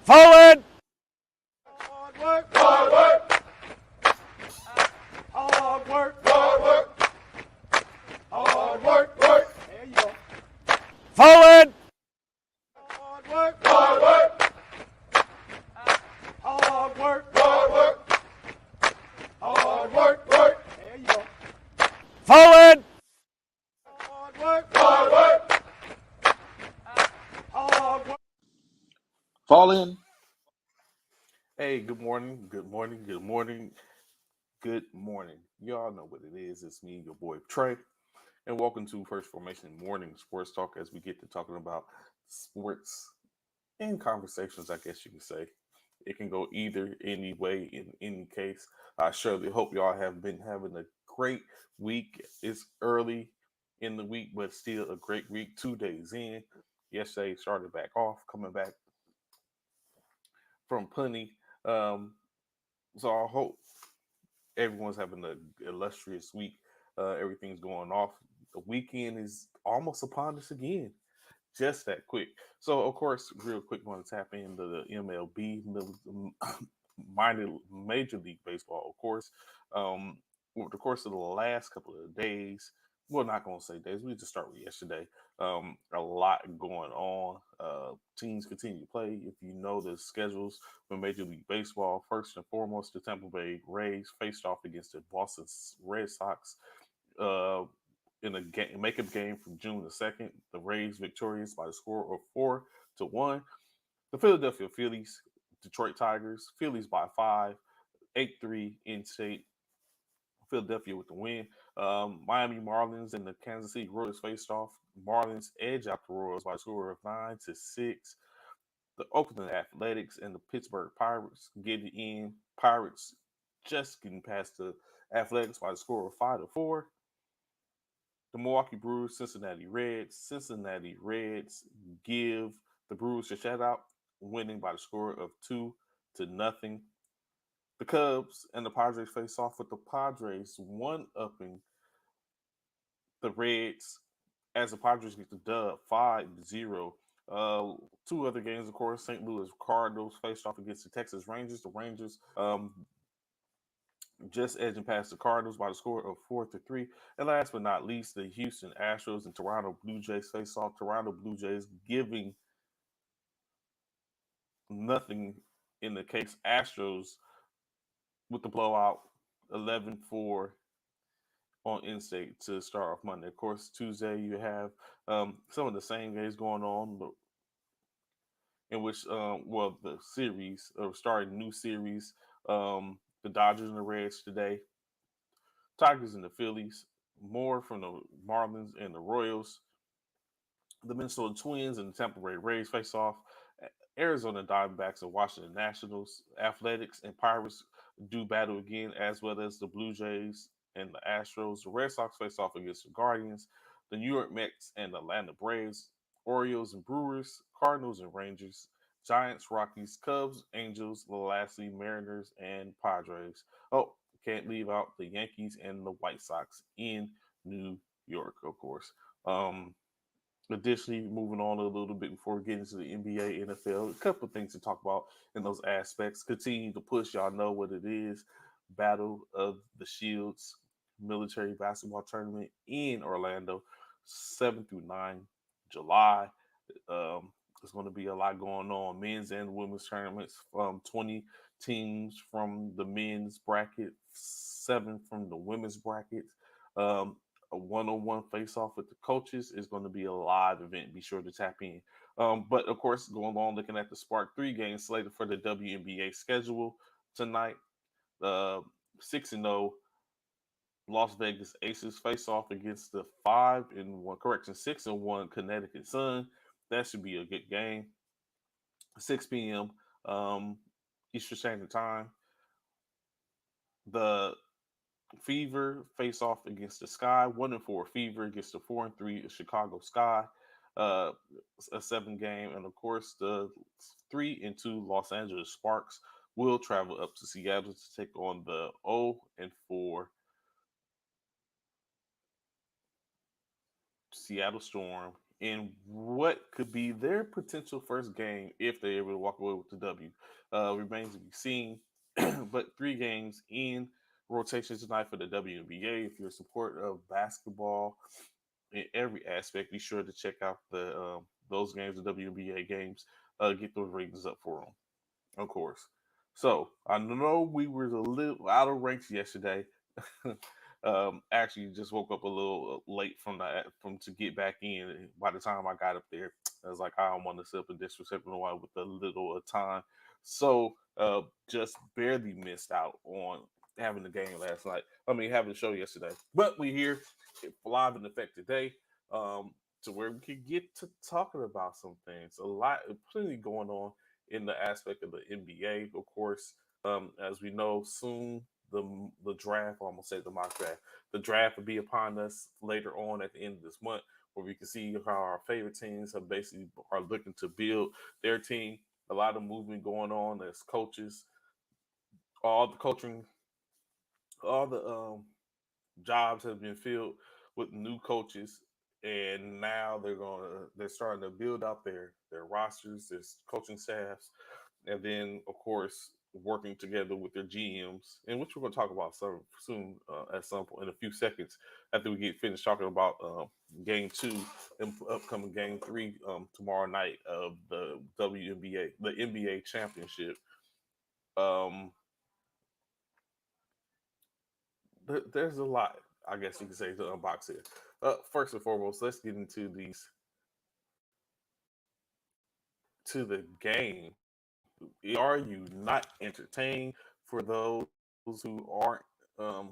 Forward! Hard work, hard work, hard work, hard work, hard work, work. There you go. Forward! Hard work, hard work, hard work, hard work, hard work, work. There you go. Forward! Hard work, hard work, hard work. Fall in. Hey, good morning, good morning, good morning, good morning. Y'all know what it is. It's me, your boy Trey, and welcome to First Formation Morning Sports Talk as we get to talking about sports and conversations, I guess you could say. It can go either any way in any case. I surely hope y'all have been having a great week. It's early in the week, but still a great week, 2 days in. Yesterday started back off, coming back from punny. Um, so I hope everyone's having an illustrious week. Everything's going off. The weekend is almost upon us again, just that quick. So, of course, real quick, want to tap into the MLB, Major League Baseball, of course. Over the course of the last couple of days, well, not going to say days, we just start with yesterday. A lot going on. Teams continue to play. If you know the schedules for Major League Baseball, first and foremost, the Tampa Bay Rays faced off against the Boston Red Sox uh, in a makeup game from June the 2nd. The Rays victorious by the score of 4-1. The Philadelphia Phillies, Detroit Tigers, Phillies by 5, 8-3 in state. Philadelphia with the win. Miami Marlins and the Kansas City Royals faced off. Marlins edge out the Royals by a score of 9-6. The Oakland Athletics and the Pittsburgh Pirates get it in. Pirates just getting past the Athletics by a score of 5-4. The Milwaukee Brewers, Cincinnati Reds. Cincinnati Reds give the Brewers a shutout, winning by the score of 2-0. The Cubs and the Padres face off with the Padres one-upping the Reds as the Padres get the dub 5-0. Two other games, of course, St. Louis Cardinals faced off against the Texas Rangers. The Rangers just edging past the Cardinals by the score of 4-3. And last but not least, the Houston Astros and Toronto Blue Jays face off. Toronto Blue Jays giving nothing in the case Astros with the blowout 11-4 on in-state to start off Monday. Of course, Tuesday you have some of the same games going on, in which, the series, or starting new series, the Dodgers and the Reds today, Tigers and the Phillies, more from the Marlins and the Royals, the Minnesota Twins and the Tampa Bay Rays face off. Arizona Diamondbacks and Washington Nationals, Athletics and Pirates do battle again, as well as the Blue Jays and the Astros. The Red Sox face off against the Guardians, the New York Mets and the Atlanta Braves, Orioles and Brewers, Cardinals and Rangers, Giants, Rockies, Cubs, Angels, lastly Mariners and Padres. Oh, can't leave out the Yankees and the White Sox in New York, of course. Additionally, moving on a little bit before we get into the NBA, NFL, a couple of things to talk about in those aspects. Continue to push. Y'all know what it is. Battle of the Shields military basketball tournament in Orlando, 7 through 9 July. There's going to be a lot going on. Men's and women's tournaments, 20 teams from the men's bracket, 7 from the women's bracket. A one-on-one face-off with the coaches is going to be a live event. Be sure to tap in. But, of course, going on looking at the Spark 3 games slated for the WNBA schedule tonight. 6-0 Las Vegas Aces face off against the 6-1 Connecticut Sun. That should be a good game. 6 p.m. Eastern Standard Time. The Fever face off against the Sky. 1-4 Fever against the 4-3 Chicago Sky. A 7 game, and of course the 3-2 Los Angeles Sparks will travel up to Seattle to take on the 0-4 Seattle Storm in what could be their potential first game if they're able to walk away with the W. Remains to be seen. But 3 games in rotation tonight for the WNBA. If you're a supporter of basketball in every aspect, be sure to check out the those games, the WNBA games. Get those ratings up for them, of course. So I know we were a little out of ranks yesterday. Actually, just woke up a little late from to get back in. By the time I got up there, I was like, I don't want to sit up and disrespect no one with a little time. So just barely missed out on having the game last night. I mean, having the show yesterday. But we here live in effect today. To where we could get to talking about some things. A lot, plenty going on in the aspect of the NBA, of course. As we know, soon the draft, or I'm gonna say the mock draft, the draft will be upon us later on at the end of this month, where we can see how our favorite teams have basically are looking to build their team. A lot of movement going on as coaches, all the coaching, all the jobs have been filled with new coaches, and now they're starting to build out their rosters, their coaching staffs, and then of course working together with their GMs, and which we're going to talk about some soon at some point in a few seconds after we get finished talking about game 2 and upcoming game 3 tomorrow night of the WNBA, the NBA championship. Um, there's a lot, I guess you could say, to unbox here. First and foremost, let's get into these to the game. Are you not entertained for those who aren't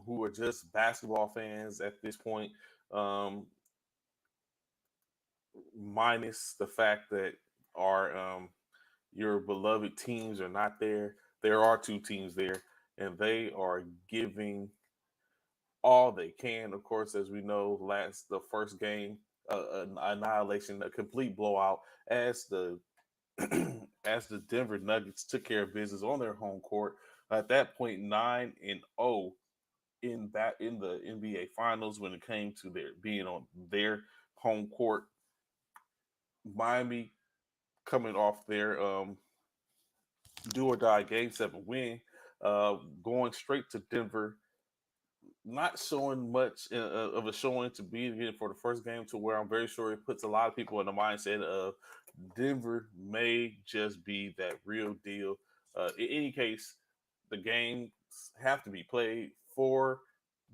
who are just basketball fans at this point? Um, Minus the fact that our your beloved teams are not there. There are 2 teams there, and they are giving all they can. Of course, as we know, last the first game, an annihilation, a complete blowout, as the as the Denver Nuggets took care of business on their home court. At that point, 9-0 in the NBA Finals when it came to their being on their home court. Miami coming off their do or die Game 7 win, going straight to Denver, not showing much of a showing to be again for the first game, to where I'm very sure it puts a lot of people in the mindset of Denver may just be that real deal. In any case, the games have to be played. 4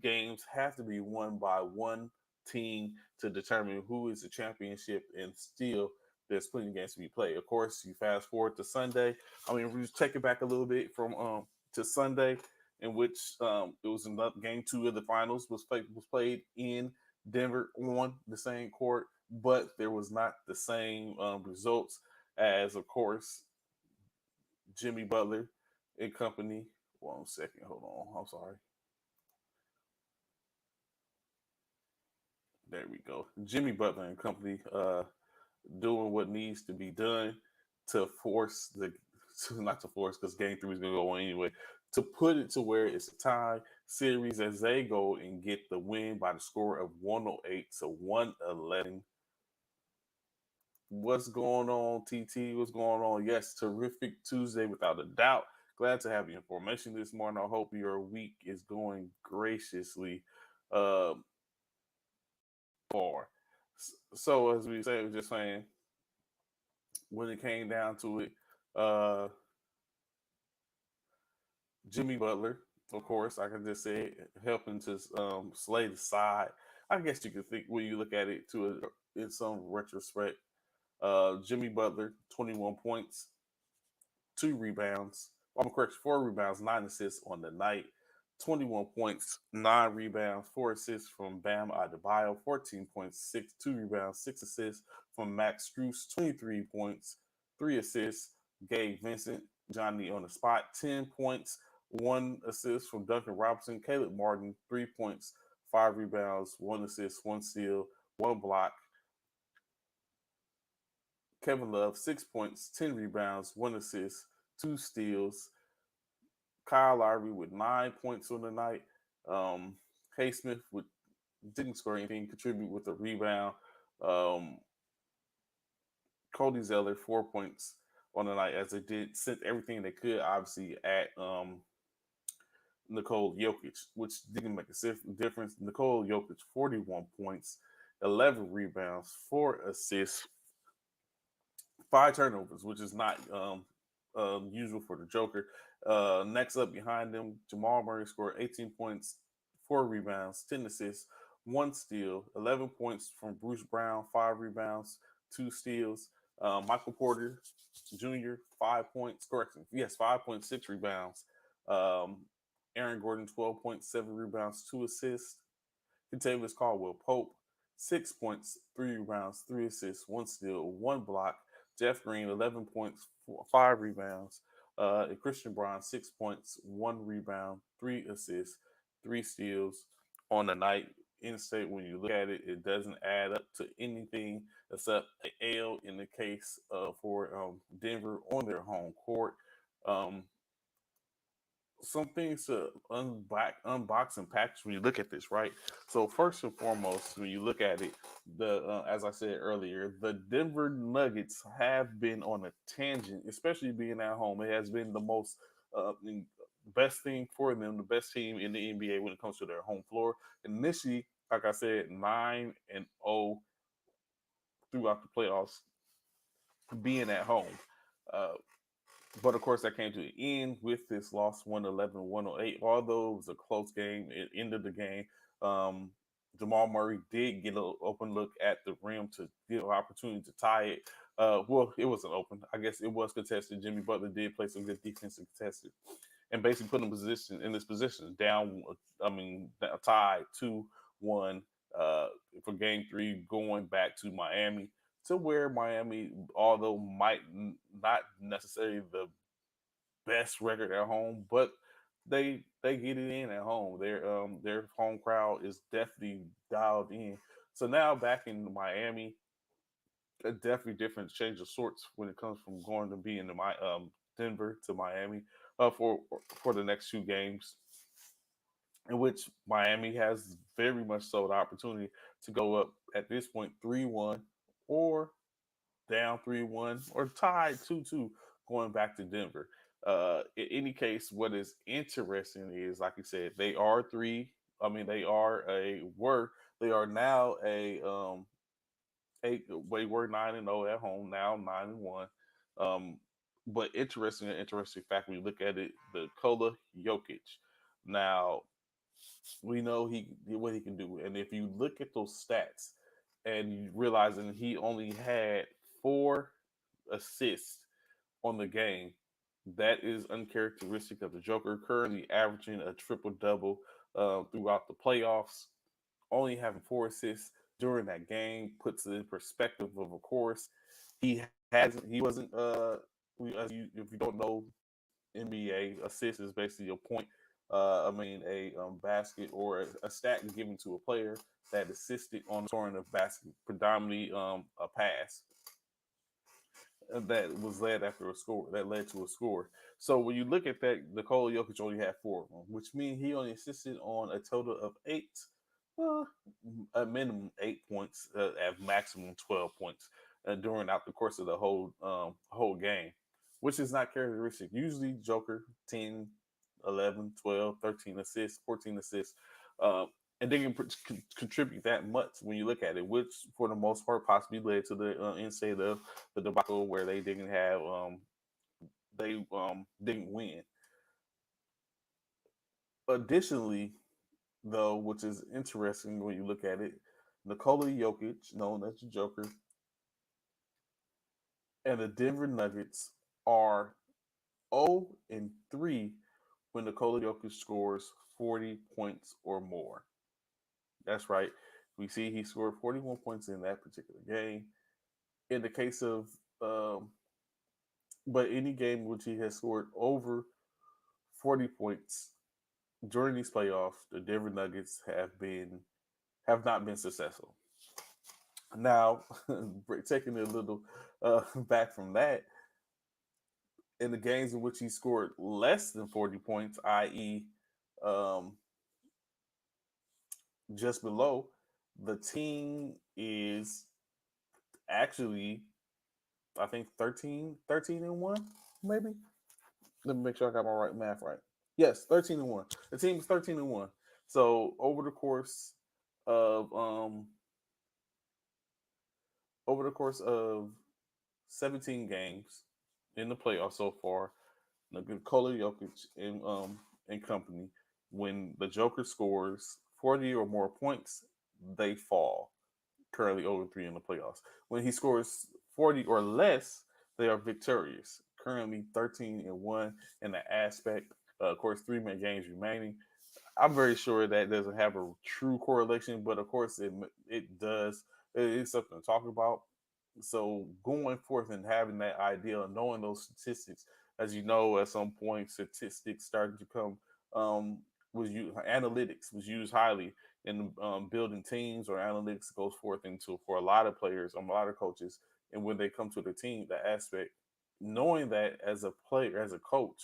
games have to be won by one team to determine who is the championship, and still there's plenty of games to be played. Of course, you fast forward to Sunday. I mean, we just take it back a little bit from to Sunday, in which it was another game 2 of the finals was played in Denver on the same court, but there was not the same results as, of course, Jimmy Butler and company. 1 second, hold on. I'm sorry. There we go. Jimmy Butler and company doing what needs to be done to force the not to force, because game 3 is going to go on anyway, to put it to where it's a tie series as they go and get the win by the score of 108-111. What's going on, TT? What's going on? Yes, terrific Tuesday without a doubt. Glad to have your information this morning. I hope your week is going graciously uh, far. So, as we say, just saying, when it came down to it, uh, Jimmy Butler, of course, I can just say it, helping to slay the side. I guess you could think when you look at it in some retrospect. Jimmy Butler, 21 points, 2 rebounds. I'm correct, 4 rebounds, 9 assists on the night. 21 points, 9 rebounds, 4 assists from Bam Adebayo, 14 points, 2 rebounds, 6 assists from Max Strus, 23 points, 3 assists. Gabe Vincent, Johnny on the spot, 10 points, 1 assist from Duncan Robinson. Caleb Martin, 3 points, 5 rebounds, 1 assist, 1 steal, 1 block. Kevin Love, 6 points, 10 rebounds, 1 assist, 2 steals. Kyle Lowry with 9 points on the night. Haysmith didn't score anything, contribute with a rebound. Um, Cody Zeller 4 points on the night as they did sent everything they could, obviously at Nikola Jokic, which didn't make a difference. Nikola Jokic 41 points, 11 rebounds, 4 assists, 5 turnovers, which is not usual for the Joker. Next up behind them, Jamal Murray scored 18 points, 4 rebounds, 10 assists, 1 steal, 11 points from Bruce Brown, 5 rebounds, 2 steals. Michael Porter Jr., 5 points, correction, yes, 5.6 rebounds. Um, Aaron Gordon, 12.7 rebounds, 2 assists. Contavious Caldwell Pope, 6 points, 3 rebounds, 3 assists, 1 steal, 1 block. Jeff Green, 11 points, 5 rebounds. And Christian Braun, 6 points, 1 rebound, 3 assists, 3 steals on the night. In state, when you look at it, it doesn't add up to anything except an L in the case for Denver on their home court. Um, some things to unbox and package when you look at this, right? So first and foremost, when you look at it, the as I said earlier, the Denver Nuggets have been on a tangent, especially being at home. It has been the most best thing for them, the best team in the NBA when it comes to their home floor. Initially, like I said, 9-0 throughout the playoffs, being at home. Uh, But of course, that came to an end with this loss 111-108. Although it was a close game, it ended the game. Um, Jamal Murray did get an open look at the rim to get an opportunity to tie it. Well, it wasn't open. I guess it was contested. Jimmy Butler did play some good defense and contested, and basically put in this position down. I mean, tied 2-1 for Game 3, going back to Miami, to where Miami, although might not necessarily the best record at home, but they get it in at home. Their home crowd is definitely dialed in. So now back in Miami, a definitely different change of sorts when it comes from going to being in my Denver to Miami for the next 2 games, in which Miami has very much so the opportunity to go up at this point 3-1 or down 3-1 or tied 2-2 going back to Denver. In any case, what is interesting is, like you said, they are three. I mean, they are now they were 9-0 at home, now 9-1. Um, but interesting fact when you look at it, the Kola Jokic. Now we know what he can do, and if you look at those stats and you realizing he only had 4 assists on the game, that is uncharacteristic of the Joker. Currently averaging a triple double throughout the playoffs, only having 4 assists during that game puts it in perspective. Of course, he wasn't. If you don't know NBA, assist is basically a point. A basket or a stat given to a player that assisted on scoring a basket, predominantly a pass that was led after a score that led to a score. So when you look at that, Nikola Jokic only had 4 of them, which means he only assisted on a total of 8, well, a minimum 8 points, at maximum 12 points during out the course of the whole game, which is not characteristic. Usually, Joker 10, 11, 12, 13 assists, 14 assists. And they can contribute that much when you look at it, which for the most part possibly led to the instead of the debacle where they didn't have didn't win. Additionally, though, which is interesting when you look at it, Nikola Jokic, known as the Joker, and the Denver Nuggets are 0-3 when Nikola Jokic scores 40 points or more. That's right. We see he scored 41 points in that particular game. In the case of, but any game which he has scored over 40 points during these playoffs, the Denver Nuggets have not been successful. Now, taking it a little back from that, in the games in which he scored less than 40 points, i.e., um, just below, the team is actually I think 13-1, maybe. Let me make sure I got my right math right. Yes, 13-1. The team is 13-1. So of over the course of 17 games in the playoffs so far, Nikola Jokic and company, when the Joker scores 40 or more points, they fall. Currently 0-3 in the playoffs. When he scores 40 or less, they are victorious. Currently 13-1 in the aspect. Of course, 3 more games remaining. I'm very sure that doesn't have a true correlation, but of course it does. It is something to talk about. So going forth and having that idea, knowing those statistics, as you know, at some point statistics started to come was used, analytics was used highly in building teams, or analytics goes forth into for a lot of players, a lot of coaches, and when they come to the team, the aspect, knowing that as a player, as a coach,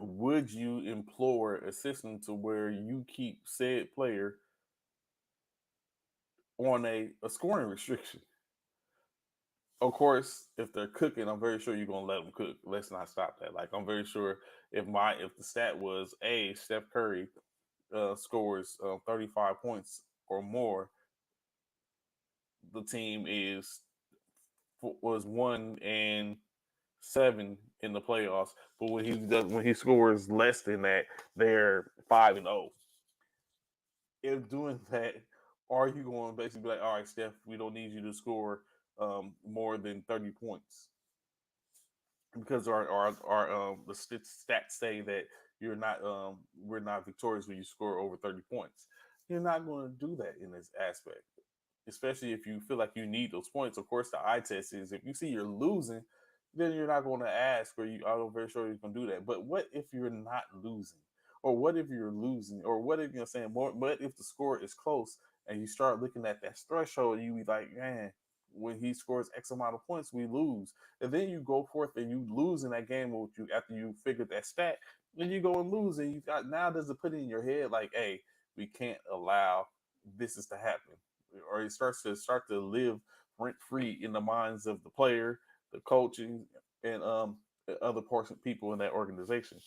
would you implore a system to where you keep said player on a scoring restriction? Of course, if they're cooking, I'm very sure you're gonna let them cook. Let's not stop that. Like I'm very sure if the stat was a Steph Curry scores 35 points or more, the team was 1-7 in the playoffs. But when he scores less than that, they're 5-0. If doing that, are you going to basically be like, all right, Steph, we don't need you to score more than 30 points? Because the stats say that we're not victorious when you score over 30 points. You're not going to do that in this aspect, especially if you feel like you need those points. Of course, the eye test is if you see you're losing, then you're not going to ask, or I'm very sure you're going to do that. But what if you're not losing? Or what if you're losing? Or what if you're saying more? What if the score is close and you start looking at that threshold, you be like, man, when he scores X amount of points, we lose. And then you go forth and you lose in that game with you after you figured that stat, then you go and lose, and you got now does it put in your head like, hey, we can't allow this is to happen, or it start to live rent free in the minds of the player, the coaching, and other people in that organization.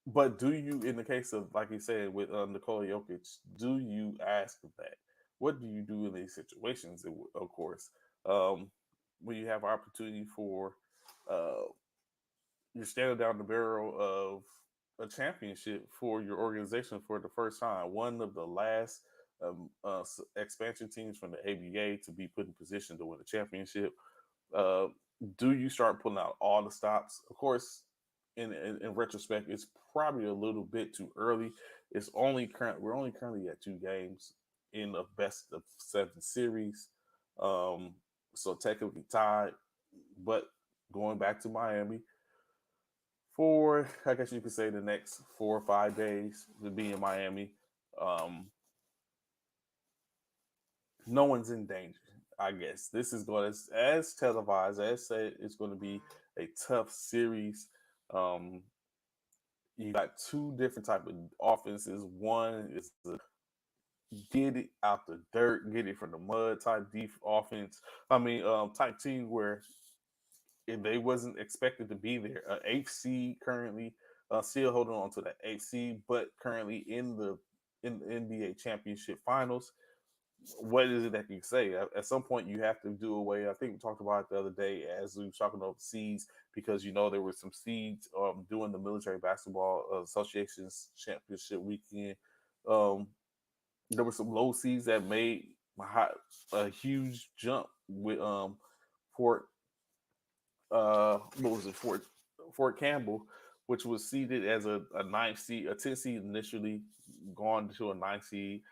But do you, in the case of like you said with Nikola Jokic, do you ask that? What do you do in these situations? Of course, um, when you have opportunity for uh, you're standing down the barrel of a championship for your organization for the first time. One of the last expansion teams from the ABA to be put in position to win a championship. Uh, do you start pulling out all the stops? Of course, in retrospect, it's probably a little bit too early. We're only currently at 2 games in a best of 7 series, um, so technically tied. But going back to Miami, for I guess you could say the next 4 or 5 days to be in Miami. Um, no one's in danger. I guess this is going to, as televised, as said, it's going to be a tough series. Um, you got 2 different type of offenses. One is the get it out the dirt, get it from the mud type deep offense. Type team where if they wasn't expected to be there. Eighth seed currently, still holding on to that eighth seed, but currently in the NBA championship finals. What is it that you say? At some point, you have to do away. I think we talked about it the other day as we were talking about seeds, because there were some seeds during the Military Basketball Association's championship weekend. Um, there were some low seeds that made a huge jump with Fort what was it, Fort Campbell, which was seeded as a ninth seed, a 10th seed initially, gone to a ninth seed.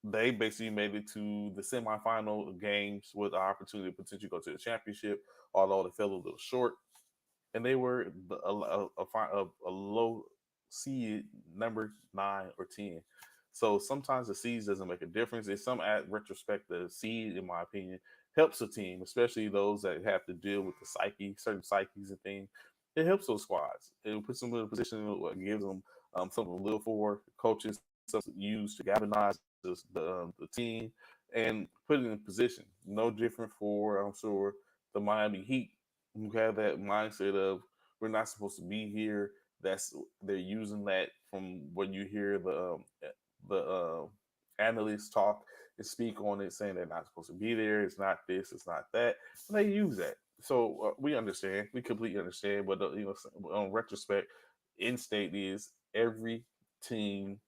They basically made it to the semifinal games with an opportunity to potentially go to the championship, although they fell a little short. And they were a low seed, number 9 or 10. So sometimes the seeds doesn't make a difference. In some retrospect, the seed, in my opinion, helps a team, especially those that have to deal with the psyche, certain psyches and things. It helps those squads. It puts them in a position that gives them something to live for. Coaches something to use to galvanize the team and put it in position. No different for, I'm sure, the Miami Heat, who have that mindset of we're not supposed to be here. They're using that from when you hear the analysts talk and speak on it, saying they're not supposed to be there. It's not this. It's not that. And they use that. So we understand. We completely understand. But on retrospect, in state is every team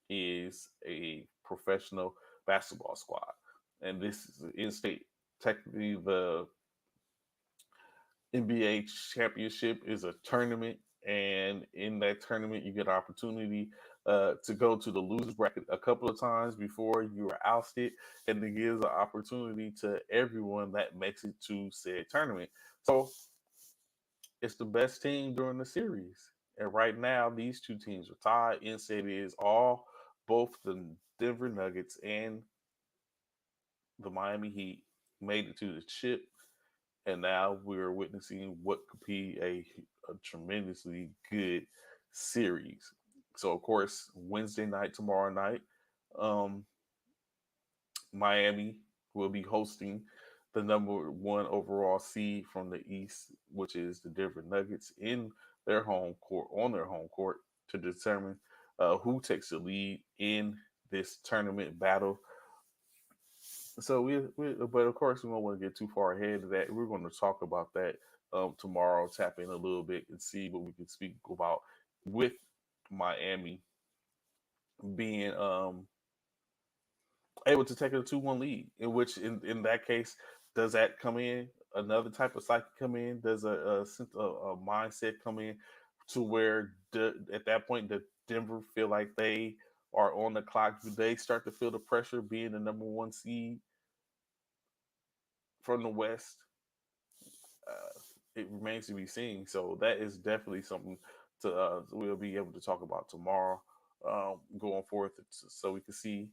is a professional basketball squad, and this is in state. Technically, the NBA championship is a tournament, and in that tournament, you get an opportunity to go to the losers bracket a couple of times before you are ousted, and it gives an opportunity to everyone that makes it to said tournament. So it's the best team during the series, and right now these two teams are tied. In state is all both the Denver Nuggets and the Miami Heat made it to the chip, and now we're witnessing what could be a tremendously good series. So, of course, Wednesday night, tomorrow night, um, Miami will be hosting the number one overall seed from the East, which is the Denver Nuggets, in their home court, on their home court, to determine who takes the lead in this tournament battle. So but of course, we don't want to get too far ahead of that. We're going to talk about that tomorrow, tap in a little bit and see what we can speak about with Miami being able to take a 2-1 lead. In which, in that case, does that come in? Another type of psyche come in? Does a mindset come in to where at that point the Denver feel like they are on the clock? Do they start to feel the pressure being the number one seed from the West? It remains to be seen. So that is definitely something to we'll be able to talk about tomorrow, going forth, so we can see,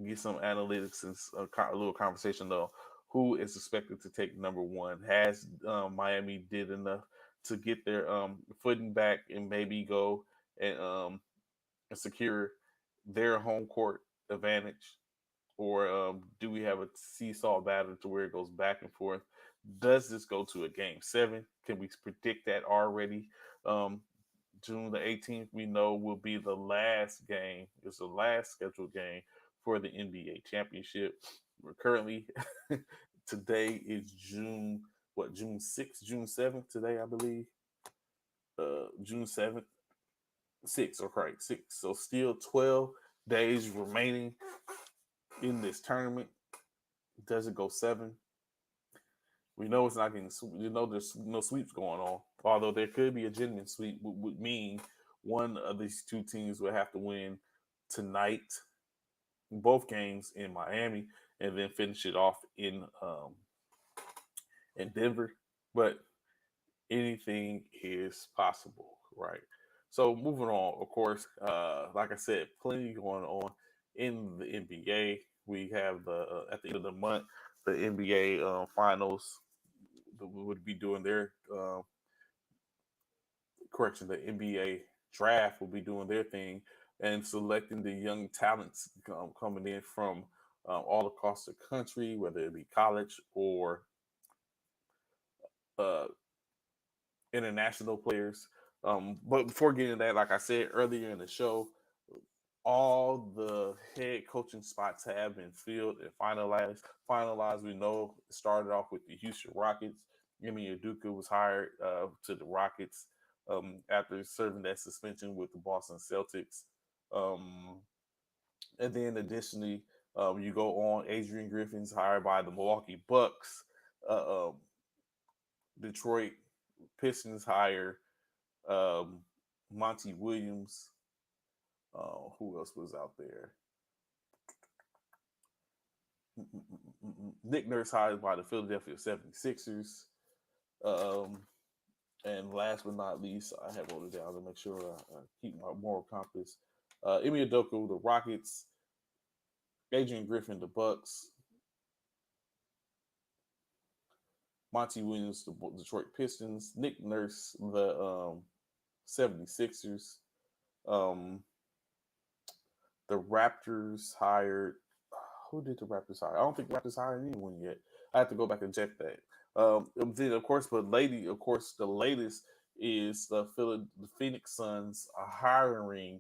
get some analytics and a little conversation though. Who is expected to take number one? Has Miami did enough to get their footing back and maybe go and secure their home court advantage? Or do we have a seesaw battle to where it goes back and forth? Does this go to a game seven? Can we predict that already? Um, June the 18th, we know, will be the last game. It's the last scheduled game for the NBA championship. We're currently, today is June 6th, June 7th today, I believe. June 7th, 6th, or correct, 6. So still 12 days remaining in this tournament. Does it go seven? We know it's not getting. You know, there's no sweeps going on. Although there could be a gentleman sweep, would mean one of these two teams would have to win tonight, both games in Miami, and then finish it off in Denver. But anything is possible, right? So moving on, of course, like I said, plenty going on in the NBA. We have the at the end of the month, the NBA finals would be doing their correction. The NBA draft will be doing their thing and selecting the young talents coming in from all across the country, whether it be college or uh, international players. But before getting to that, like I said earlier in the show, all the head coaching spots have been filled and finalized. We know it started off with the Houston Rockets. Ime Udoka was hired to the Rockets after serving that suspension with the Boston Celtics. And then additionally, you go on, Adrian Griffin's hired by the Milwaukee Bucks. Detroit Pistons hire Monty Williams. Who else was out there? Nick Nurse hired by the Philadelphia 76ers. And last but not least, I have wrote it down to make sure I keep my moral compass. Ime Udoka, the Rockets. Adrian Griffin, the Bucks. Monty Williams, the Detroit Pistons. Nick Nurse, the 76ers. The Raptors hired, Who did the Raptors hire? I don't think Raptors hired anyone yet. I have to go back and check that. Then of course, the latest is the Phoenix Suns are hiring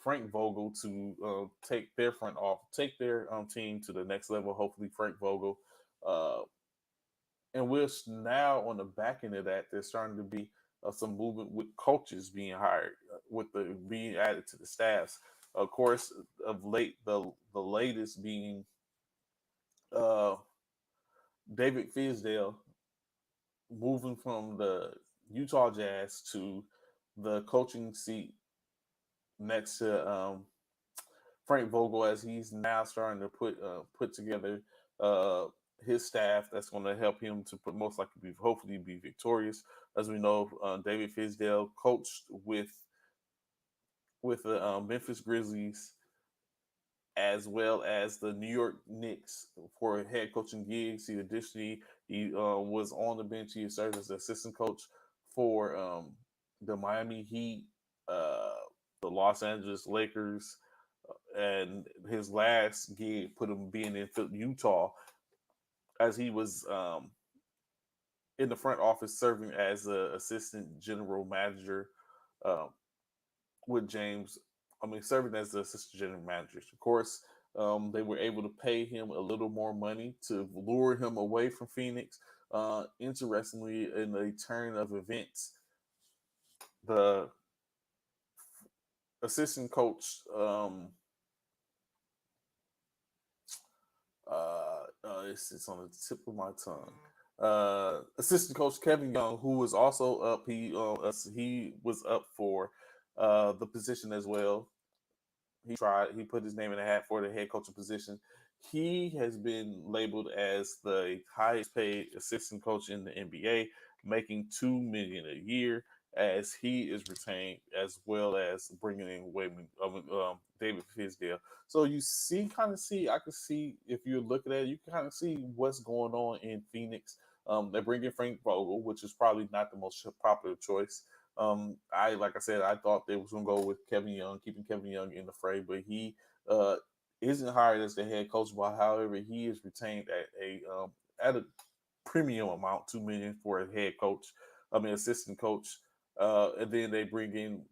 Frank Vogel to take their team to the next level. Hopefully, Frank Vogel, uh, and we're now on the back end of that. There's starting to be some movement with coaches being hired, with the being added to the staffs. Of course, of late, the latest being uh, David Fisdale moving from the Utah Jazz to the coaching seat next to Frank Vogel, as he's now starting to put together uh, his staff that's going to help him to most likely hopefully be victorious. As we know, David Fisdale coached with the Memphis Grizzlies as well as the New York Knicks for head coaching gigs. He was on the bench. He served as the assistant coach for the Miami Heat, the Los Angeles Lakers, and his last gig put him being in Utah, as he was in the front office serving as an assistant general manager uh, with James. Serving as the assistant general manager. Of course, they were able to pay him a little more money to lure him away from Phoenix. Interestingly, in a turn of events, the assistant coach it's on the tip of my tongue. Assistant coach Kevin Young, who was also up, he was up for the position as well. He put his name in the hat for the head coaching position. He has been labeled as the highest paid assistant coach in the NBA, making $2 million a year, as he is retained, as well as bringing in David Fisdale. So I can see, if you're looking at it, you can kind of see what's going on in Phoenix. They bring in Frank Vogel, which is probably not the most popular choice. Like I said, I thought they was gonna go with Kevin Young, keeping Kevin Young in the fray, but he isn't hired as the head coach. But however, he is retained at a premium amount, $2 million for a head coach. Assistant coach. And then they bring in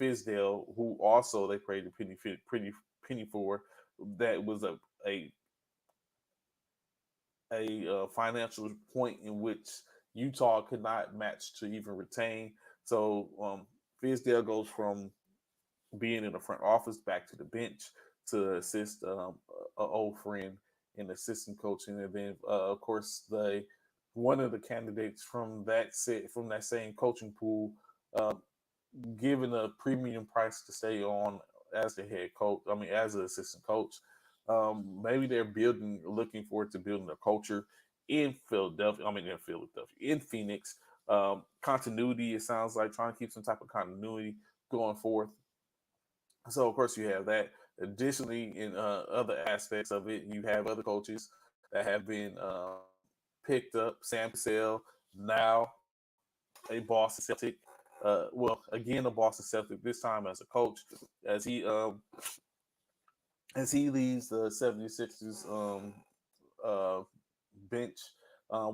Fisdale, who also they paid a penny for. That was a financial point in which Utah could not match to even retain. So Fisdale goes from being in the front office back to the bench to assist an old friend in assistant coaching, and then of course one of the candidates from that same coaching pool, given a premium price to stay on as the head coach. As an assistant coach. Maybe they're looking forward to building a culture in Philadelphia. In Phoenix. Continuity, it sounds like, trying to keep some type of continuity going forth. So, of course, you have that. Additionally, in other aspects of it, you have other coaches that have been picked up. Sam Cassell, now a Boston Celtic. Again, a Boston Celtic, this time as a coach, as he leads the 76ers bench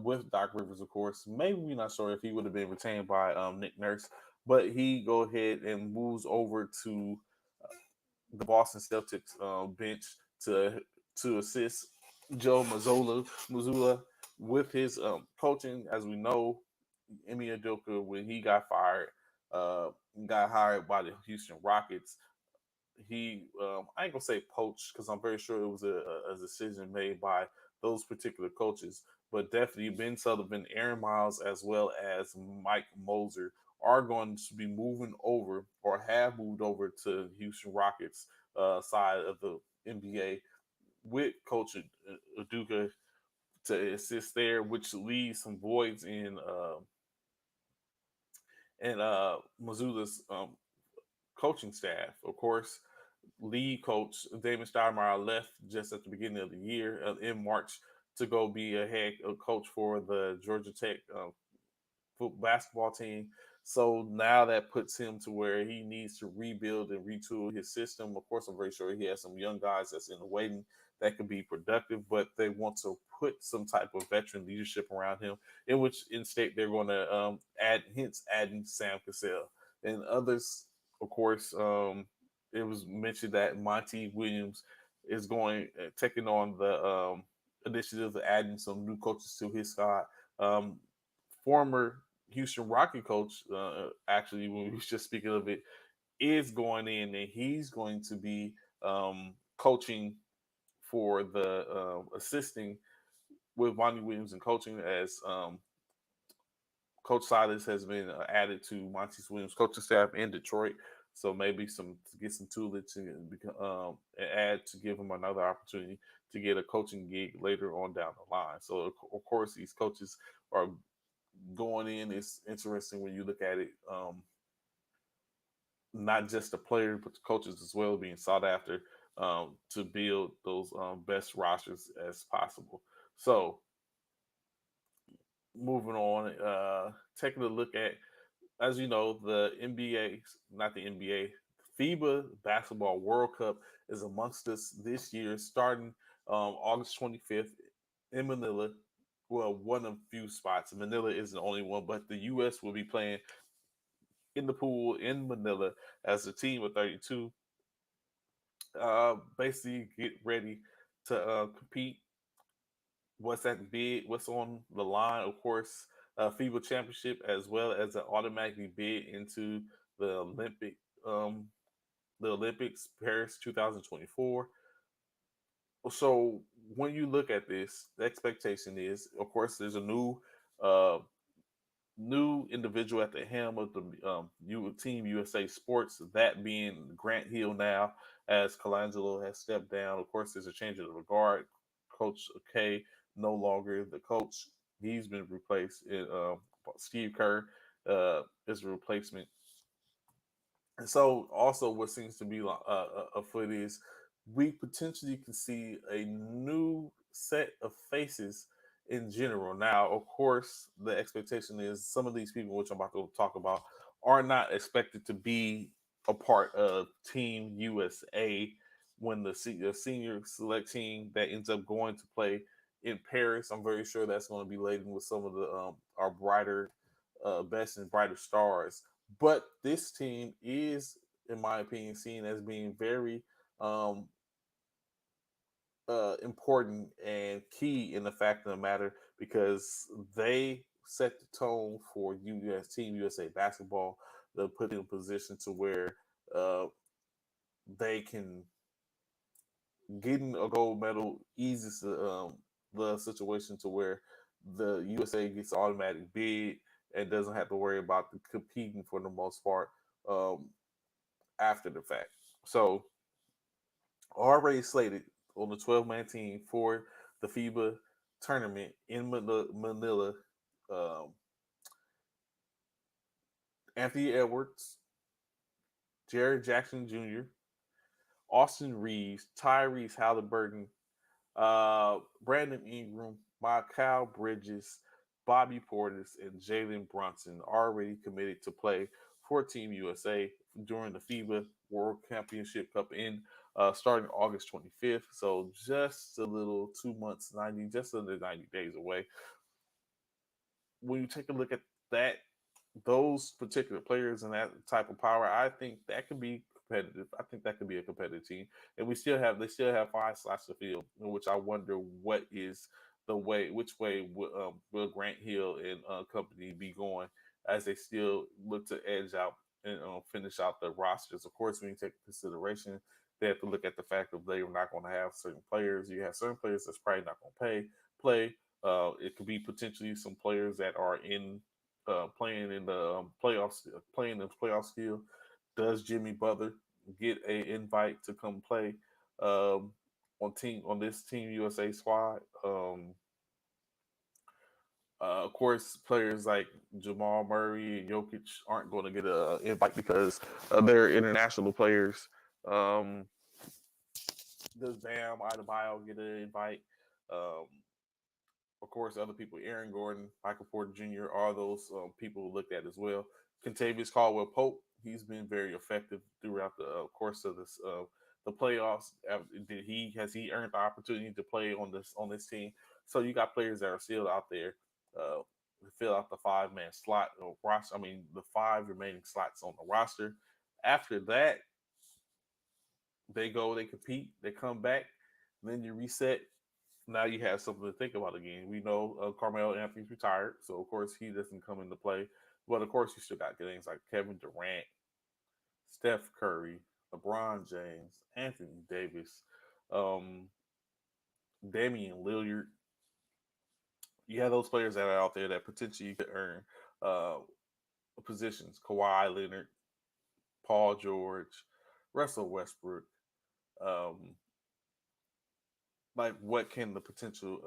with Doc Rivers, of course. Maybe we're not sure if he would have been retained by Nick Nurse, but he go ahead and moves over to the Boston Celtics bench to assist Joe Mazzulla with his coaching. As we know, Emi Udoka, when he got hired by the Houston Rockets, he I ain't gonna say poached, because I'm very sure it was a decision made by those particular coaches, but definitely Ben Sullivan, Aaron Miles, as well as Mike Moser are going to be moving over, or have moved over, to Houston Rockets side of the NBA with Coach Udoka to assist there, which leaves some voids in Mazzulla's coaching staff. Of course, lead coach Damon Stoudemire left just at the beginning of the year, in March, to go be a head coach for the Georgia Tech basketball team. So now that puts him to where he needs to rebuild and retool his system. Of course, I'm very sure he has some young guys that's in the waiting that could be productive, but they want to put some type of veteran leadership around him, in which instead they're going to adding Sam Cassell and others. Of course, it was mentioned that Monty Williams is going taking on the initiative of adding some new coaches to his squad. Um, Former Houston Rocket coach, actually, when we was just speaking of it, is going in and he's going to be coaching for the assisting with Monty Williams and coaching as Coach Silas has been added to Monty Williams' coaching staff in Detroit. So maybe some to get some tutelage and add to give him another opportunity to get a coaching gig later on down the line. So of course these coaches are going in. It's interesting when you look at it. Not just the players, but the coaches as well being sought after to build those best rosters as possible. So moving on, taking a look at, as you know, the NBA, not the NBA, FIBA Basketball World Cup is amongst us this year, starting August 25th in Manila. Well, one of few spots. Manila isn't the only one, but the U.S. will be playing in the pool in Manila as a team of 32. Basically, get ready to compete. What's at the bid? What's on the line? Of course, FIBA championship as well as an automatically bid into the um, the Olympics Paris 2024. So when you look at this, the expectation is, of course, there's a uh, new individual at the helm of the Team USA Sports, that being Grant Hill now, as Colangelo has stepped down. Of course, there's a change of the guard. Coach K no longer the coach. He's been replaced. Steve Kerr is a replacement. And so, also, what seems to be afoot is we potentially can see a new set of faces in general. Now, of course, the expectation is some of these people, which I'm about to talk about, are not expected to be a part of Team USA when the senior select team that ends up going to play in Paris. I'm very sure that's going to be laden with some of the our brighter, best and brighter stars. But this team is, in my opinion, seen as being very um, important and key in the fact of the matter because they set the tone for US Team USA basketball. They'll put in a position to where uh, they can getting a gold medal eases the situation to where the USA gets automatic bid and doesn't have to worry about the competing for the most part um, after the fact. So already slated on the 12-man team for the FIBA tournament in Manila. Um, Anthony Edwards, Jared Jackson Jr., Austin Reeves, Tyrese Halliburton, Brandon Ingram, Mikal Bridges, Bobby Portis, and Jalen Brunson already committed to play for Team USA during the FIBA World Championship Cup in starting August 25th. So just a little 2 months, just under 90 days away. When you take a look at that, those particular players and that type of power, I think that could be competitive. I think that could be a competitive team. And they still have 5 slots to fill, in which I wonder what is which way will Grant Hill and company be going as they still look to edge out and finish out the rosters. Of course, when you take consideration, they have to look at the fact that they are not going to have certain players. You have certain players that's probably not going to play. It could be potentially some players that are in playing in the playoffs, playing the playoffs field. Does Jimmy Butler get an invite to come play on this Team USA squad? Of course, players like Jamal Murray and Jokic aren't going to get an invite because they're international players. Um, does Bam Adebayo get an invite? Um, of course, other people, Aaron Gordon, Michael Porter Jr., all those people looked at as well. Contavious Caldwell Pope, he's been very effective throughout the course of this the playoffs? Has he earned the opportunity to play on this team? So you got players that are still out there to fill out the 5-man slot or roster. I mean, the 5 remaining slots on the roster. After that, they compete, they come back, then you reset. Now you have something to think about again. We know Carmelo Anthony's retired, so of course he doesn't come into play. But of course, you still got things like Kevin Durant, Steph Curry, LeBron James, Anthony Davis, um, Damian Lillard. You have those players that are out there that potentially could earn uh, positions. Kawhi Leonard, Paul George, Russell Westbrook. Um, like, what can the potential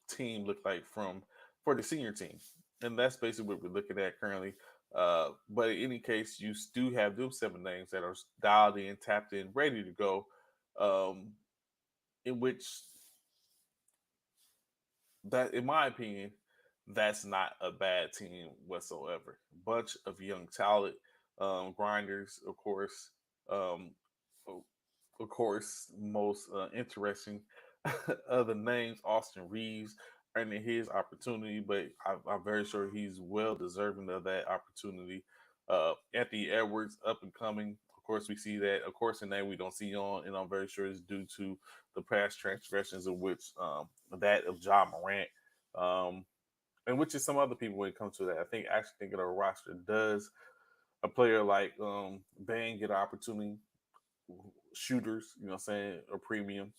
team look like for the senior team? And that's basically what we're looking at currently. But in any case, you do have those 7 names that are dialed in, tapped in, ready to go. Um, in which that, in my opinion, that's not a bad team whatsoever. Bunch of young talent, grinders, of course. Um, of course, most interesting of the names, Austin Reeves earning his opportunity, but I'm very sure he's well deserving of that opportunity. Anthony Edwards, up and coming. Of course, we see that. Of course, in that we don't see on, and I'm very sure it's due to the past transgressions of which that of John Morant, um, and which is some other people when it comes to that. I think actually thinking of a roster does a player like Bane get an opportunity, shooters, you know what I'm saying, a premium.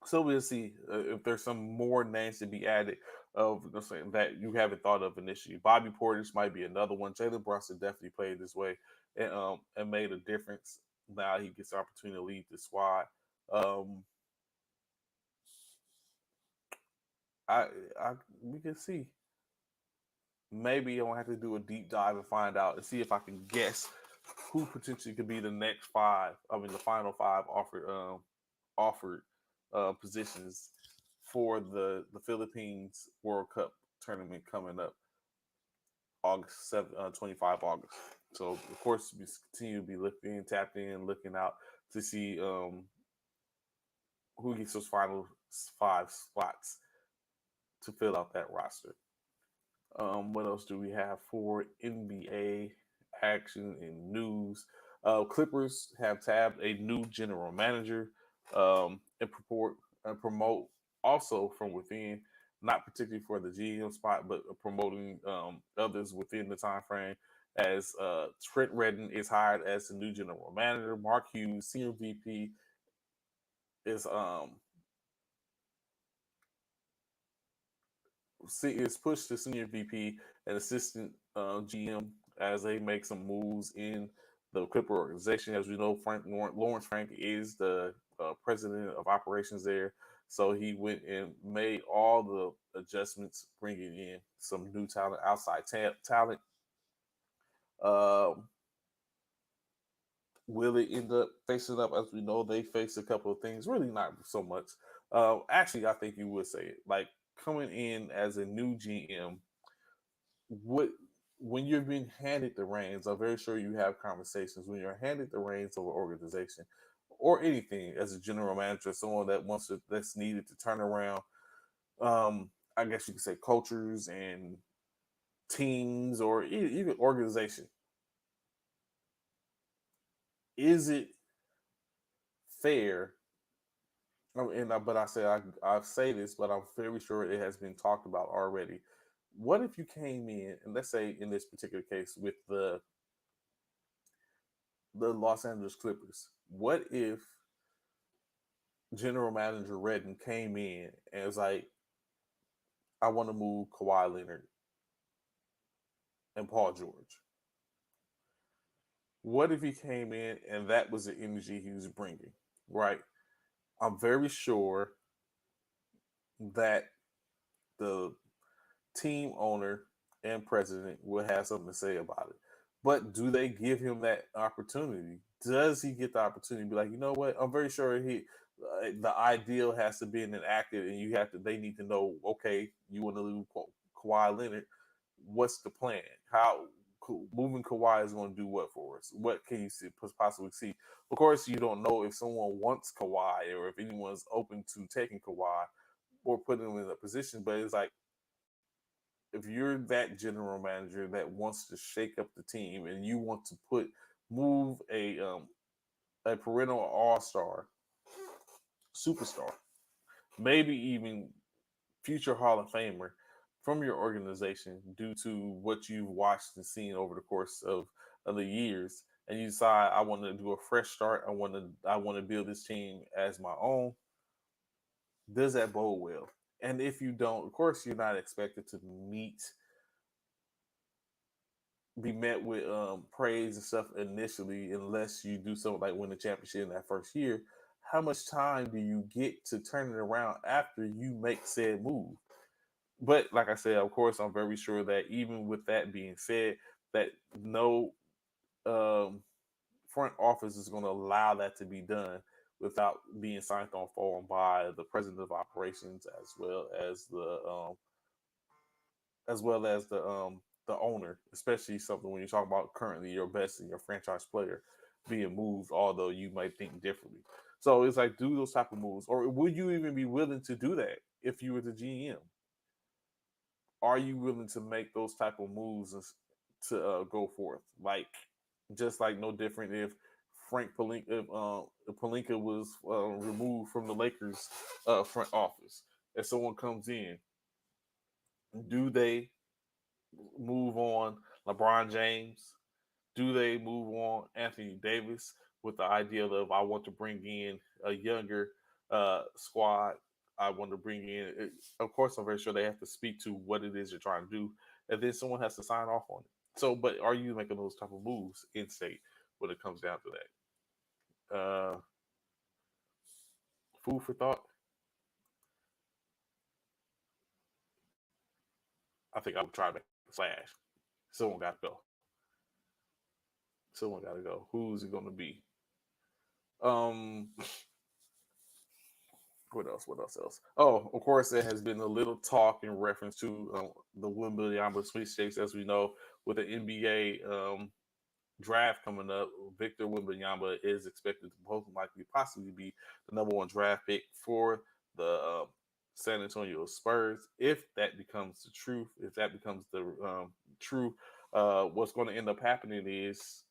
So we'll see if there's some more names to be added of, you know, saying that you haven't thought of initially. Bobby Portis might be another one. Jalen Brunson definitely played this way and made a difference. Now he gets the opportunity to lead the squad. Um, I, I we can see. Maybe I'm gonna have to do a deep dive and find out and see if I can guess who potentially could be the next 5. I mean, the final 5 offered positions for the Philippines World Cup tournament coming up August 7, 25 August. So of course we continue to be looking, tapped in, looking out to see who gets those final 5 spots to fill out that roster. What else do we have for NBA action and news? Clippers have tabbed a new general manager and promote also from within, not particularly for the GM spot, but promoting others within the time frame. As Trent Redden is hired as the new general manager, Mark Hughes, senior VP, is is pushed to senior VP and assistant GM as they make some moves in the Clipper organization. As we know, Lawrence Frank is the president of operations there. So he went and made all the adjustments, bringing in some new talent, outside talent. Um, will it end up facing up? As we know, they face a couple of things. Really, not so much. Actually, I think you would say it. Like, coming in as a new GM, what when you're being handed the reins, I'm very sure you have conversations when you're handed the reins of an organization or anything as a general manager, someone that that's needed to turn around. I guess you could say cultures and teams or even organization. Is it fair? But I say I say this, but I'm very sure it has been talked about already. What if you came in and, let's say in this particular case with the Los Angeles Clippers, what if General Manager Redden came in and was like, I want to move Kawhi Leonard and Paul George? What if he came in and that was the energy he was bringing? Right? I'm very sure that the team owner and president will have something to say about it. But do they give him that opportunity? Does he get the opportunity to be like, you know what? I'm very sure the ideal has to be enacted, and you have to. They need to know, okay, you want to lose Kawhi Leonard. What's the plan? How? moving Kawhi is going to do what for us? What can you possibly see? Of course, you don't know if someone wants Kawhi or if anyone's open to taking Kawhi or putting him in a position. But it's like, if you're that general manager that wants to shake up the team and you want to move a perennial all-star, superstar, maybe even future Hall of Famer from your organization due to what you've watched and seen over the course of the years, and you decide I want to do a fresh start, I want to build this team as my own, does that bode well? And if you don't, of course, you're not expected to be met with praise and stuff initially, unless you do something like win the championship in that first year. How much time do you get to turn it around after you make said move? But like I said, of course, I'm very sure that even with that being said, that no um, front office is going to allow that to be done without being signed on for by the president of operations as well as the owner, especially something when you talk about currently your best and your franchise player being moved, although you might think differently. So it's like, do those type of moves, or would you even be willing to do that if you were the GM? Are you willing to make those type of moves to go forth? Like, just like no different if Frank Palinka, if Palinka was removed from the Lakers front office, if someone comes in, do they move on LeBron James? Do they move on Anthony Davis with the idea of I want to bring in a younger squad? I want to bring in. Of course, I'm very sure they have to speak to what it is you're trying to do, and then someone has to sign off on it. So, but are you making those type of moves in state when it comes down to that? Food for thought. I think I would try to make a splash. Someone got to go. Someone got to go. Who's it going to be? Um, what else? What else? Oh, of course, there has been a little talk in reference to the Wimbledon sweepstakes, as we know, with the NBA draft coming up. Victor Wembanyama is expected to most likely possibly be the number one draft pick for the San Antonio Spurs. If that becomes the truth, if that becomes the true, what's going to end up happening is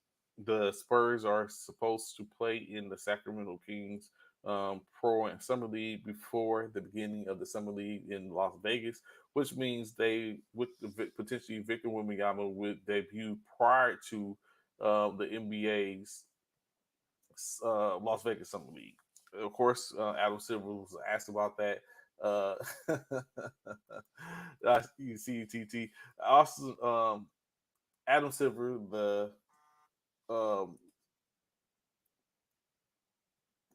the Spurs are supposed to play in the Sacramento Kings Pro and Summer League before the beginning of the Summer League in Las Vegas, which means they, with potentially Victor Wembanyama, would debut prior to the NBA's Las Vegas Summer League. Of course, Adam Silver was asked about that. Uh, you see, TT. Also, Adam Silver, the um,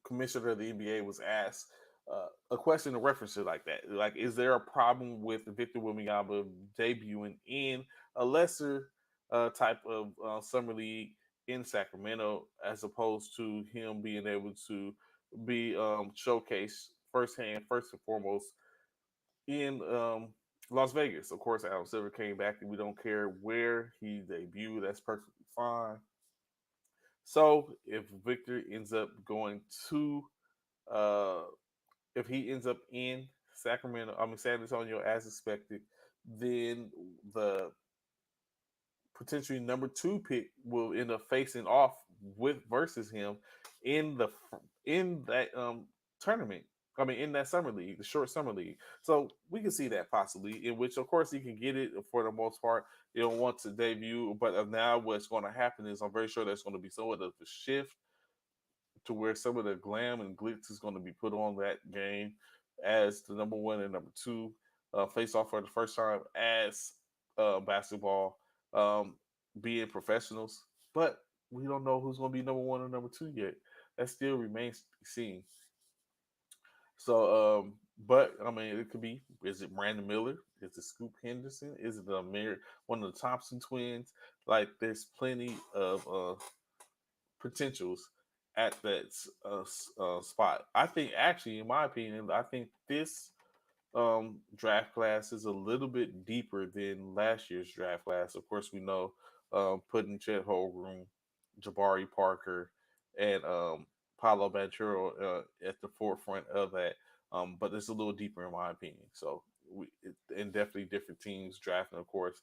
commissioner of the NBA, was asked a question in reference to like that. Like, is there a problem with Victor Wembanyama debuting in a lesser type of summer league in Sacramento, as opposed to him being able to be showcased firsthand, first and foremost, in Las Vegas? Of course, Adam Silver came back, and we don't care where he debuted. That's perfectly fine. So if Victor ends up going to uh, if he ends up in San Antonio as expected, then the potentially number two pick will end up facing off with versus him in that tournament. I mean, in that summer league, the short summer league. So we can see that possibly, in which, of course, he can get it for the most part. He don't want to debut, but now what's going to happen is I'm very sure there's going to be somewhat of a shift to where some of the glam and glitz is going to be put on that game as the number one and number two face off for the first time as basketball being professionals. But we don't know who's going to be number one or number two yet. That still remains to be seen. So, but I mean, it could be. Is it Brandon Miller? Is it Scoop Henderson? Is it one of the Thompson twins? Like, there's plenty of potentials at that spot. I think, actually, in my opinion, I think this draft class is a little bit deeper than last year's draft class. Of course, we know putting Chet Holmgren, Jabari Parker, and Paulo Banchero at the forefront of that. But it's a little deeper in my opinion. So and definitely different teams drafting. Of course,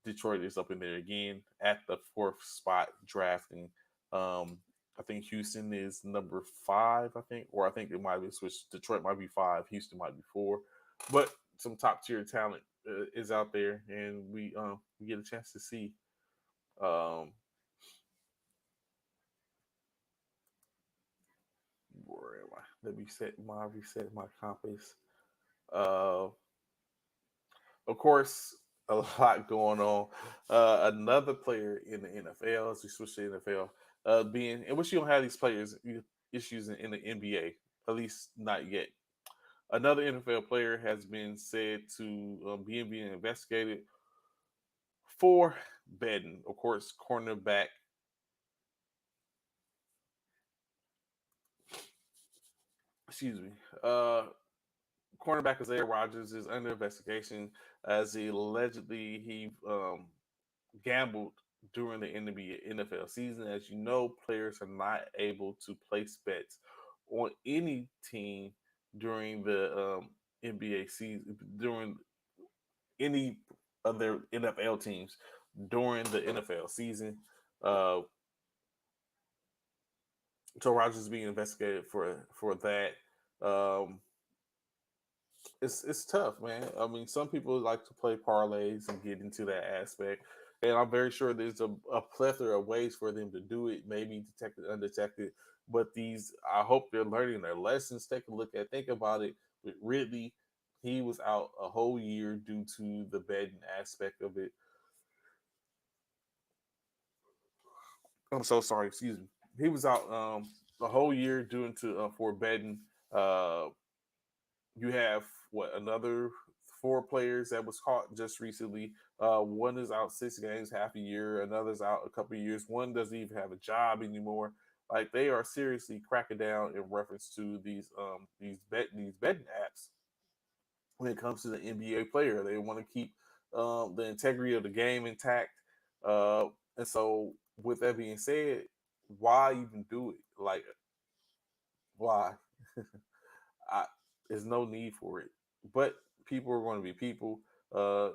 Detroit is up in there again at the fourth spot drafting. I think Houston is number 5. I think, or I think it might be switched. Detroit might be 5. Houston might be 4. But some top tier talent is out there, and we get a chance to see. Um, where am I? Let me reset my compass. Uh, of course, a lot going on. Another player in the NFL, as we switch to NFL, being in which you don't have these issues in the NBA, at least not yet. Another NFL player has been said to being investigated for betting. Of course, cornerback. Excuse me. Cornerback Isaiah Rogers is under investigation as he gambled during the NFL season. As you know, players are not able to place bets on any team during the NBA season, during any of their NFL teams during the NFL season. Uh, so Rogers is being investigated for that. Um, it's tough, man. I mean, some people like to play parlays and get into that aspect, and I'm very sure there's a plethora of ways for them to do it. Maybe detected, undetected, but these I hope they're learning their lessons. Think about it. With Ridley, he was out a whole year due to the betting aspect of it. I'm so sorry. Excuse me. He was out a whole year due to for betting. Uh, you have what another 4 players that was caught just recently. One is out 6 games, half a year. Another's out a couple of years. One doesn't even have a job anymore. Like they are seriously cracking down in reference to these betting apps when it comes to the NBA player. They want to keep the integrity of the game intact. And so, with that being said, why even do it? Like, why? I, there's no need for it. But people are going to be people.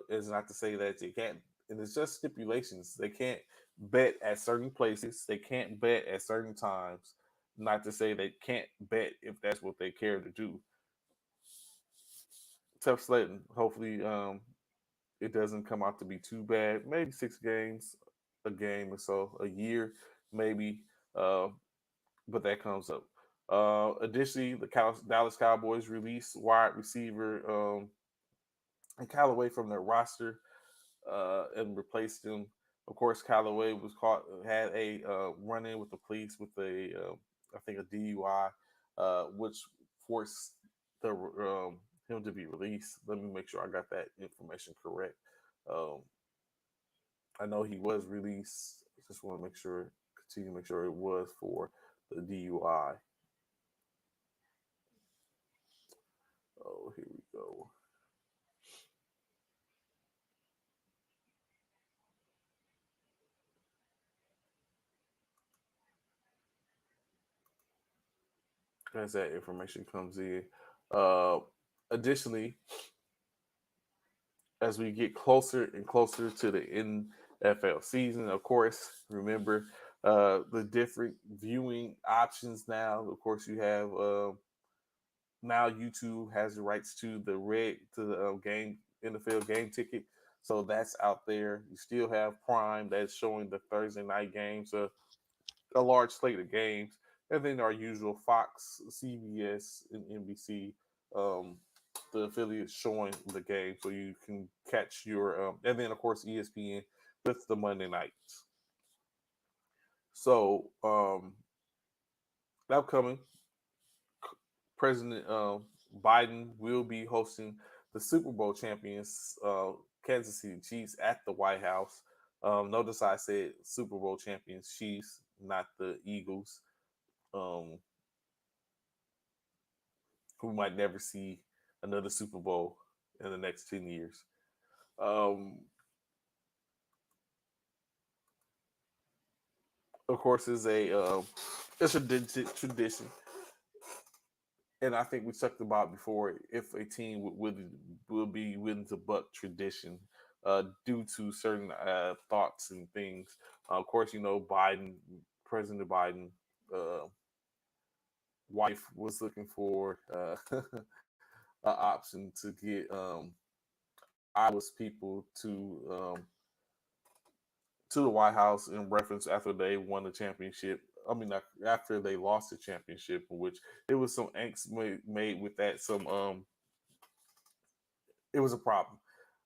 It's not to say that they can't, and it's just stipulations. They can't bet at certain places. They can't bet at certain times. Not to say they can't bet if that's what they care to do. Tough sledding. Hopefully, it doesn't come out to be too bad. Maybe 6 games, a game or so, a year, maybe. Uh, but that comes up. Additionally, the Dallas Cowboys released wide receiver and Callaway from their roster and replaced him. Of course, Callaway was caught had a run in with the police with I think a DUI, which forced the him to be released. Let me make sure I got that information correct. Um, I know he was released. Just want to continue to make sure it was for the DUI. Oh, here we go. As that information comes in. Uh, Additionally, as we get closer and closer to the NFL season, of course, remember the different viewing options now. Of course, you have now YouTube has the rights to the game NFL game ticket, so that's out there. You still have Prime that's showing the Thursday night games, a large slate of games, and then our usual Fox, CBS, and NBC, um, the affiliates showing the game, so you can catch and then of course ESPN with the Monday nights. So upcoming President Biden will be hosting the Super Bowl champions, Kansas City Chiefs, at the White House. Notice I said Super Bowl champions Chiefs, not the Eagles, um, who might never see another Super Bowl in the next 10 years. Um, of course, is it's a tradition, and I think we talked about before if a team will be willing to buck tradition due to certain thoughts and things. Of course, President Biden, uh, wife was looking for an option to get Iowa's people to the White House in reference after they won the championship. I mean, after they lost the championship, in which there was some angst made with that. It was a problem.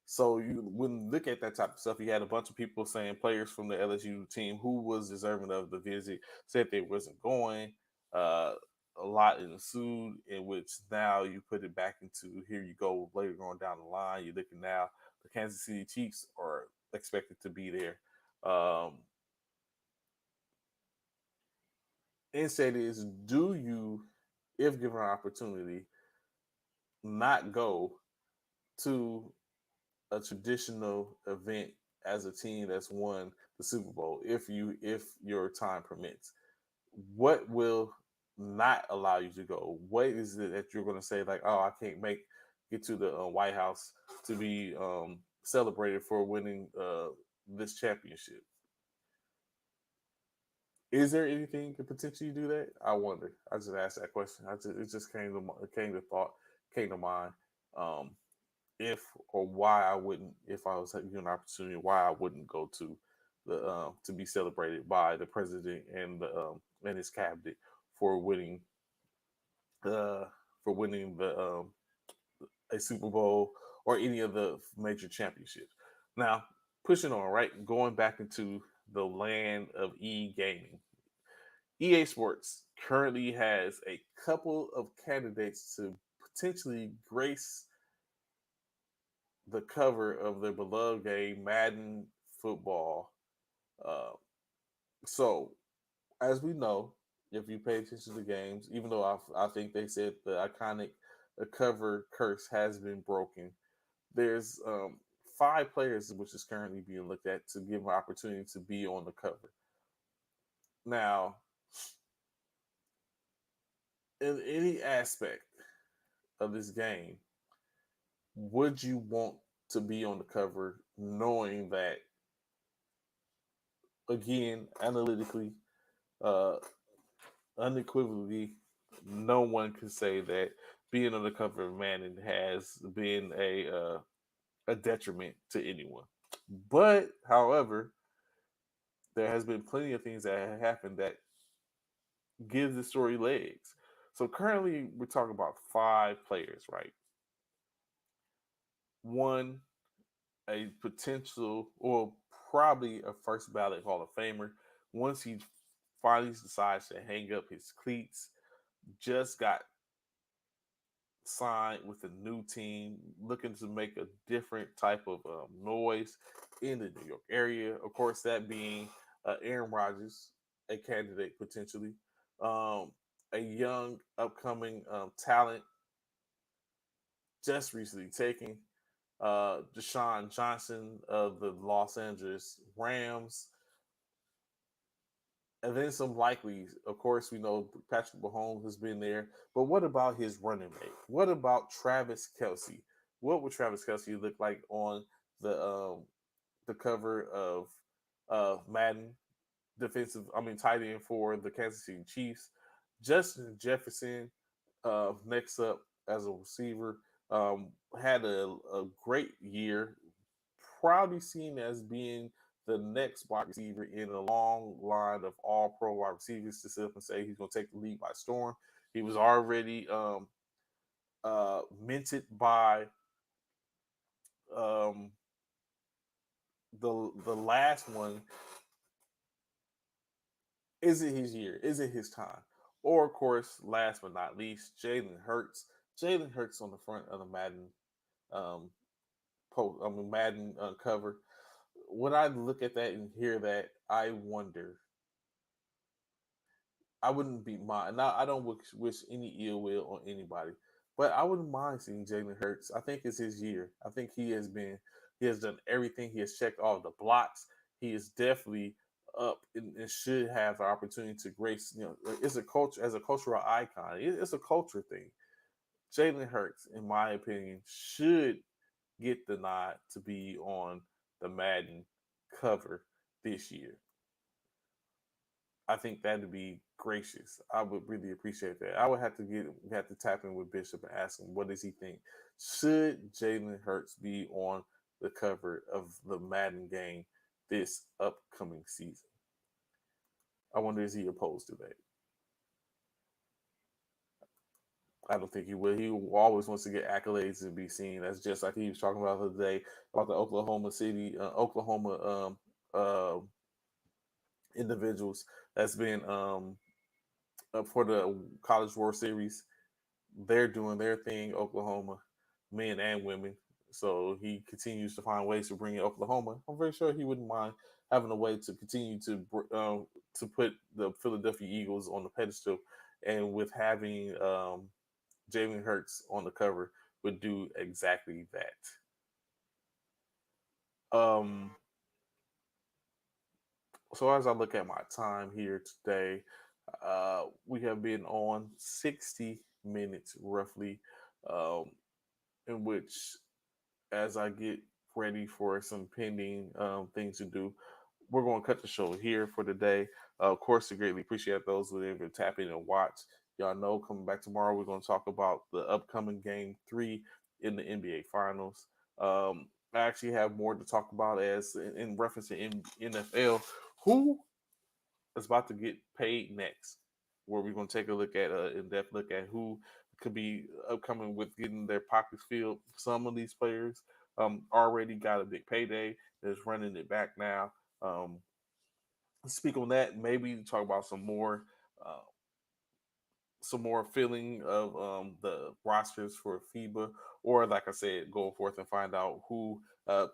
So you when you look at that type of stuff, you had a bunch of people saying players from the LSU team who was deserving of the visit said they wasn't going. Uh, a lot ensued, in which now you put it back into here you go later on down the line. You're looking now the Kansas City Chiefs are expected to be there. Um, Instead is do you, if given an opportunity, not go to a traditional event as a team that's won the Super Bowl if your time permits? What will not allow you to go? What is it that you're going to say like, oh, I can't get to the White House to be celebrated for winning this championship? Is there anything to potentially do that? I wonder. I just asked that question. It just came to thought, came to mind. Um, if or why I wouldn't, if I was given an opportunity, why I wouldn't go the to be celebrated by the president and his cabinet for winning uh for winning the a Super Bowl or any of the major championships. Now, pushing on, right, going back into the land of e-gaming. EA Sports currently has a couple of candidates to potentially grace the cover of their beloved game, Madden Football. Uh, so, as we know, if you pay attention to games, even though I think they said the iconic cover curse has been broken, there's 5 players which is currently being looked at to give an opportunity to be on the cover. Now, in any aspect of this game, would you want to be on the cover knowing that, again, analytically, uh, unequivocally, no one can say that being on the cover of Madden has been a detriment to anyone. But, however, there has been plenty of things that have happened that gives the story legs. So currently, we're talking about 5 players, right? One, a potential or probably a first ballot Hall of Famer once he finally decides to hang up his cleats. Just got signed with a new team, looking to make a different type of noise in the New York area. Of course, that being Aaron Rodgers, a candidate potentially, um, a young upcoming talent just recently taken. Deshaun Johnson of the Los Angeles Rams, and then some likely. Of course, we know Patrick Mahomes has been there, but what about his running mate? What about Travis Kelsey? What would Travis Kelsey look like on the cover of Madden defensive? I mean, tight end for the Kansas City Chiefs. Justin Jefferson, next up as a receiver, had a great year, probably seen as being the next wide receiver in a long line of all pro wide receivers to sit up and say he's going to take the league by storm. He was already minted by um, the last one. Is it his year? Is it his time? Or, of course, last but not least, Jalen Hurts. Jalen Hurts on the front of the Madden um, Madden cover. When I look at that and hear that, I wonder. I wouldn't be mind. Now, I don't wish any ill will on anybody, but I wouldn't mind seeing Jalen Hurts. I think it's his year. I think he has done everything. He has checked all the blocks. He is definitely up and should have the opportunity to grace. It's a culture as a cultural icon. It's a culture thing. Jalen Hurts, in my opinion, should get the nod to be on the Madden cover this year. I think that'd be gracious. I would really appreciate that. I would have to tap in with Bishop and ask him what does he think. Should Jalen Hurts be on the cover of the Madden game this upcoming season? I wonder is he opposed to that? I don't think he will. He always wants to get accolades and be seen. That's just like he was talking about the other day about the Oklahoma individuals that's been up for the College World Series. They're doing their thing, Oklahoma, men and women. So he continues to find ways to bring in Oklahoma. I'm very sure he wouldn't mind having a way to continue to put the Philadelphia Eagles on the pedestal, and with having Jalen Hurts on the cover would do exactly that. So as I look at my time here today, we have been on 60 minutes roughly, um, in which as I get ready for some pending things to do, we're going to cut the show here for today. Of course, I greatly appreciate those who are able to tap in and watch. Y'all know coming back tomorrow, we're going to talk about the upcoming game 3 in the NBA Finals. I actually have more to talk about as in reference to NFL. Who is about to get paid next? Where we're going to take a look at in-depth look at who could be upcoming with getting their pockets filled. Some of these players already got a big payday. That's running it back now. Um, Speak on that. Maybe talk about uh, some more filling of the rosters for FIBA, or like I said, go forth and find out who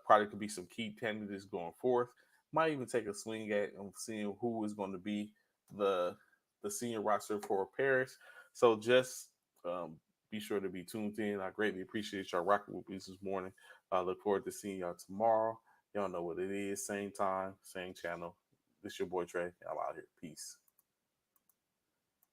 probably could be some key candidates going forth. Might even take a swing at seeing who is going to be the the senior roster for Paris. So just um, be sure to be tuned in. I greatly appreciate y'all rocking with me this morning. I look forward to seeing y'all tomorrow. Y'all know what it is. Same time, same channel. This your boy Trey. I'm out here. Peace.